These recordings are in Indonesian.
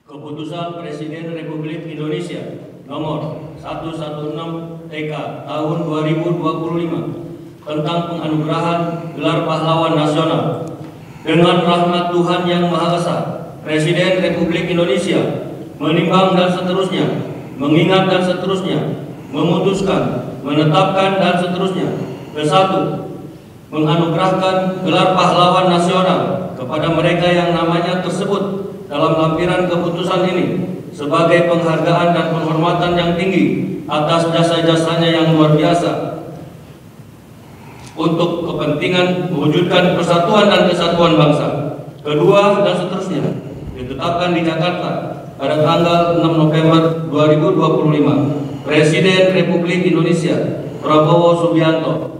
Keputusan Presiden Republik Indonesia nomor 116 TK tahun 2025 tentang penganugerahan gelar pahlawan nasional. Dengan rahmat Tuhan Yang Maha Esa, Presiden Republik Indonesia menimbang dan seterusnya, mengingat dan seterusnya, memutuskan, menetapkan dan seterusnya. Kesatu, menganugerahkan gelar pahlawan nasional kepada mereka yang namanya tersebut dalam lampiran keputusan ini sebagai penghargaan dan penghormatan yang tinggi atas jasa-jasanya yang luar biasa untuk kepentingan mewujudkan persatuan dan kesatuan bangsa. Kedua dan seterusnya ditetapkan di Jakarta pada tanggal 6 November 2025. Presiden Republik Indonesia Prabowo Subianto.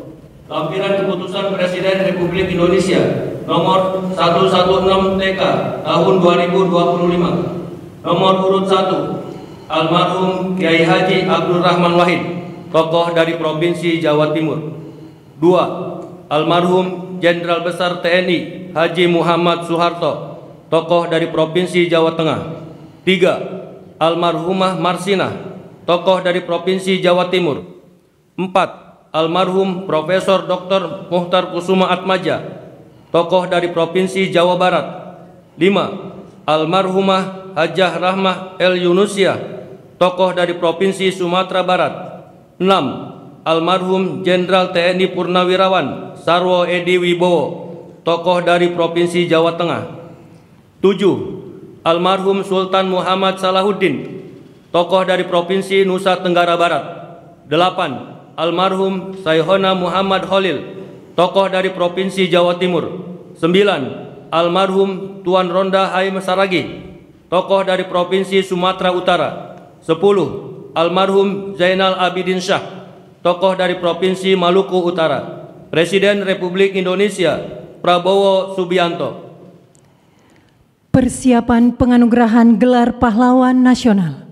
Lampiran keputusan Presiden Republik Indonesia nomor 116 TK tahun 2025. Nomor urut 1, almarhum Kiai Haji Abdul Rahman Wahid, tokoh dari Provinsi Jawa Timur. 2, almarhum Jenderal Besar TNI Haji Muhammad Soeharto, tokoh dari Provinsi Jawa Tengah. 3, almarhumah Marsinah, tokoh dari Provinsi Jawa Timur. 4, almarhum Profesor Dr. Muhtar Kusuma Atmaja, tokoh dari Provinsi Jawa Barat. 5, almarhumah Hajah Rahmah El Yunusia, tokoh dari Provinsi Sumatera Barat. 6, almarhum Jenderal TNI Purnawirawan Sarwo Edi Wibowo, tokoh dari Provinsi Jawa Tengah. 7, almarhum Sultan Muhammad Salahuddin, tokoh dari Provinsi Nusa Tenggara Barat. 8, almarhum Sayhona Muhammad Khalil, tokoh dari Provinsi Jawa Timur. 9, almarhum Tuan Ronda Haim Saragih, tokoh dari Provinsi Sumatera Utara. 10, almarhum Zainal Abidin Shah, tokoh dari Provinsi Maluku Utara. Presiden Republik Indonesia Prabowo Subianto. Persiapan penganugerahan gelar pahlawan nasional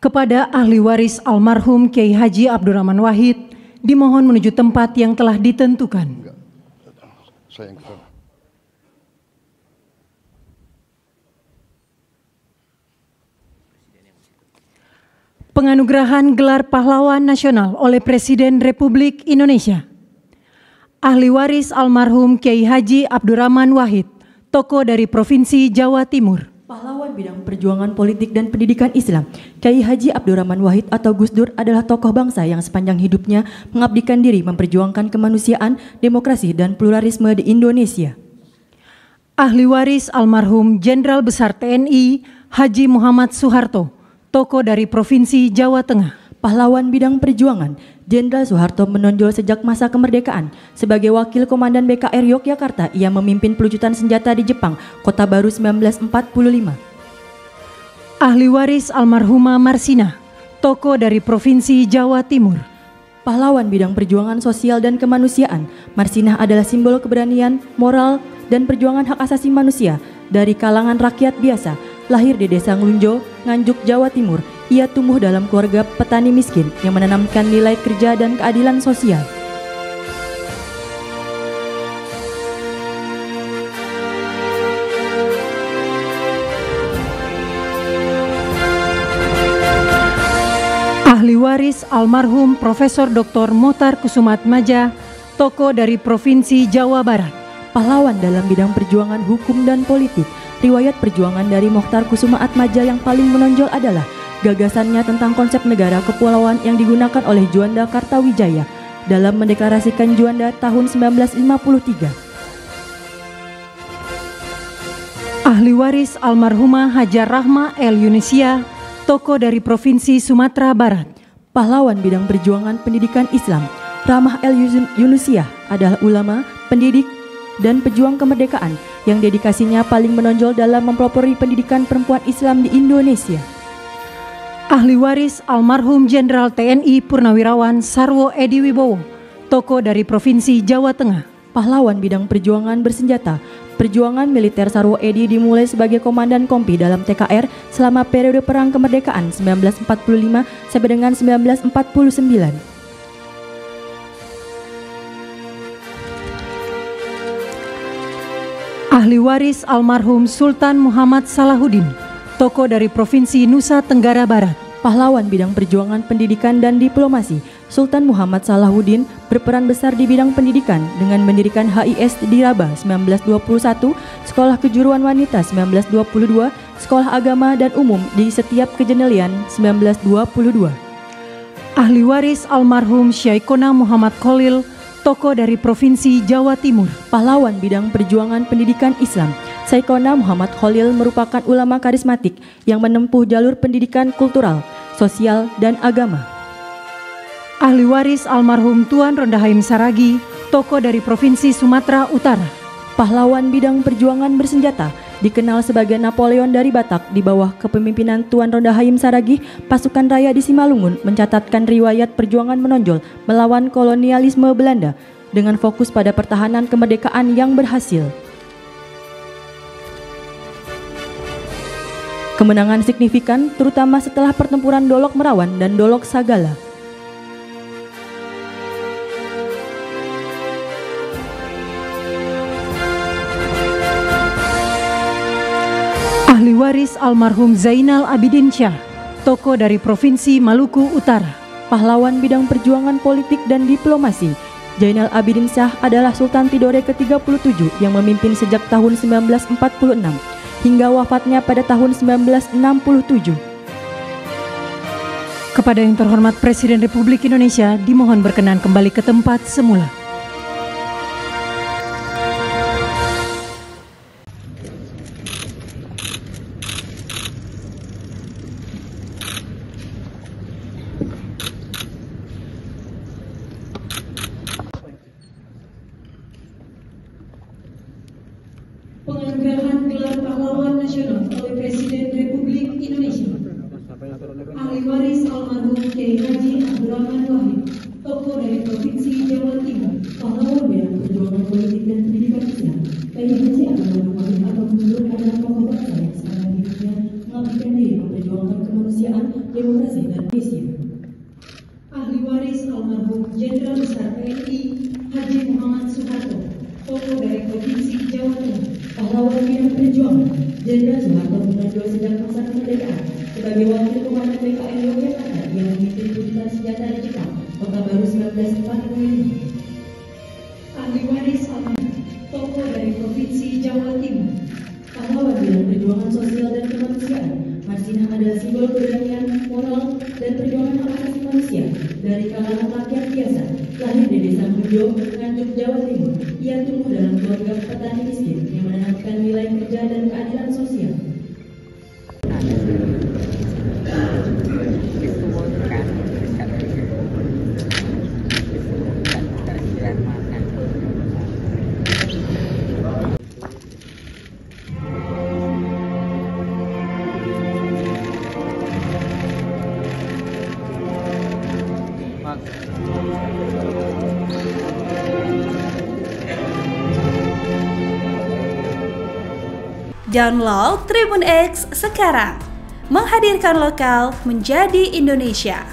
kepada ahli waris almarhum Kiai Haji Abdurrahman Wahid dimohon menuju tempat yang telah ditentukan. Penganugerahan gelar pahlawan nasional oleh Presiden Republik Indonesia. Ahli waris almarhum Kiai Haji Abdurrahman Wahid, tokoh dari Provinsi Jawa Timur. Pahlawan bidang perjuangan politik dan pendidikan Islam, Kiai Haji Abdurrahman Wahid atau Gus Dur adalah tokoh bangsa yang sepanjang hidupnya mengabdikan diri memperjuangkan kemanusiaan, demokrasi, dan pluralisme di Indonesia. Ahli waris almarhum Jenderal Besar TNI Haji Muhammad Soeharto, tokoh dari Provinsi Jawa Tengah. Pahlawan bidang perjuangan, Jenderal Soeharto menonjol sejak masa kemerdekaan. Sebagai wakil komandan BKR Yogyakarta, ia memimpin pelucutan senjata di Jepang, Kota Baru 1945. Ahli waris almarhumah Marsinah, tokoh dari Provinsi Jawa Timur. Pahlawan bidang perjuangan sosial dan kemanusiaan, Marsinah adalah simbol keberanian, moral, dan perjuangan hak asasi manusia dari kalangan rakyat biasa. Lahir di Desa Nglunjo, Nganjuk, Jawa Timur, ia tumbuh dalam keluarga petani miskin yang menanamkan nilai kerja dan keadilan sosial. Ahli waris almarhum Profesor Dr. Muhtar Kusuma Atmaja, tokoh dari Provinsi Jawa Barat. Pahlawan dalam bidang perjuangan hukum dan politik. Riwayat perjuangan dari Muhtar Kusuma Atmaja yang paling menonjol adalah gagasannya tentang konsep negara kepulauan yang digunakan oleh Juanda Kartawijaya dalam mendeklarasikan Juanda tahun 1953. Ahli waris almarhumah Hajah Rahmah El Yunusia, tokoh dari Provinsi Sumatera Barat. Pahlawan bidang perjuangan pendidikan Islam, Rahmah El Yunusia adalah ulama, pendidik, dan pejuang kemerdekaan yang dedikasinya paling menonjol dalam mempelopori pendidikan perempuan Islam di Indonesia. Ahli waris almarhum Jenderal TNI Purnawirawan Sarwo Edi Wibowo, tokoh dari Provinsi Jawa Tengah. Pahlawan bidang perjuangan bersenjata, perjuangan militer Sarwo Edi dimulai sebagai komandan kompi dalam TKR selama periode Perang Kemerdekaan 1945 sampai dengan 1949. Ahli waris almarhum Sultan Muhammad Salahuddin, tokoh dari Provinsi Nusa Tenggara Barat. Pahlawan bidang perjuangan pendidikan dan diplomasi, Sultan Muhammad Salahuddin berperan besar di bidang pendidikan dengan mendirikan HIS di Rabah 1921, Sekolah Kejuruan Wanita 1922, Sekolah Agama dan Umum di setiap Kejenelian 1922. Ahli waris almarhum Syaikona Muhammad Khalil, tokoh dari Provinsi Jawa Timur. Pahlawan bidang perjuangan pendidikan Islam, Syaikona Muhammad Khalil merupakan ulama karismatik yang menempuh jalur pendidikan kultural, sosial, dan agama. Ahli waris almarhum Tuan Rondahaim Saragi, tokoh dari Provinsi Sumatera Utara. Pahlawan bidang perjuangan bersenjata, dikenal sebagai Napoleon dari Batak di bawah kepemimpinan Tuan Rondahaim Saragi, pasukan raya di Simalungun mencatatkan riwayat perjuangan menonjol melawan kolonialisme Belanda dengan fokus pada pertahanan kemerdekaan yang berhasil. Kemenangan signifikan terutama setelah pertempuran Dolok Merawan dan Dolok Sagala. Ahli waris almarhum Zainal Abidin Syah, tokoh dari Provinsi Maluku Utara. Pahlawan bidang perjuangan politik dan diplomasi, Zainal Abidin Syah adalah Sultan Tidore ke-37 yang memimpin sejak tahun 1946 hingga wafatnya pada tahun 1967. Kepada yang terhormat Presiden Republik Indonesia dimohon berkenan kembali ke tempat semula. Penganugerahan gelar pahlawan nasional oleh Presiden Republik Indonesia. Ahli waris almarhum Kiai Haji Abdurrahman Wahid, tokoh dari Provinsi Jawa Timur. Pahlawan bidang perjuangan politik dan pendidikan Islam, Kiai Haji Abdurrahman Wahid atau Gubernur adalah tokoh bangsa yang selama hidupnya mengabdikan diri memperjuangkan kemanusiaan, demokrasi dan misi. Ahli waris almarhum Jenderal Besar TNI Haji Muhammad Soeharto, tokoh dari Provinsi Jawa Timur. Pahlawan bidang perjuangan Jenderal Soeharto menonjol sejak masa kemerdekaan sebagai wakil komandan PKN Yogyakarta yang memimpin pasukan senjata di Jepang, Kota Baru 1945. Ahli waris almarhum tokoh dari Provinsi Jawa Timur. Pahlawan bidang perjuangan sosial dan kemanusiaan, Marsinah adalah simbol keberanian, moral, dan perjuangan hak asasi manusia dari kalangan rakyat biasa. Lahir di Desa Mulyo, Nganjuk, Jawa Timur, ia tumbuh dalam keluarga petani miskin yang menanamkan nilai kerja dan keadilan sosial. Download Tribun X sekarang, menghadirkan lokal menjadi Indonesia.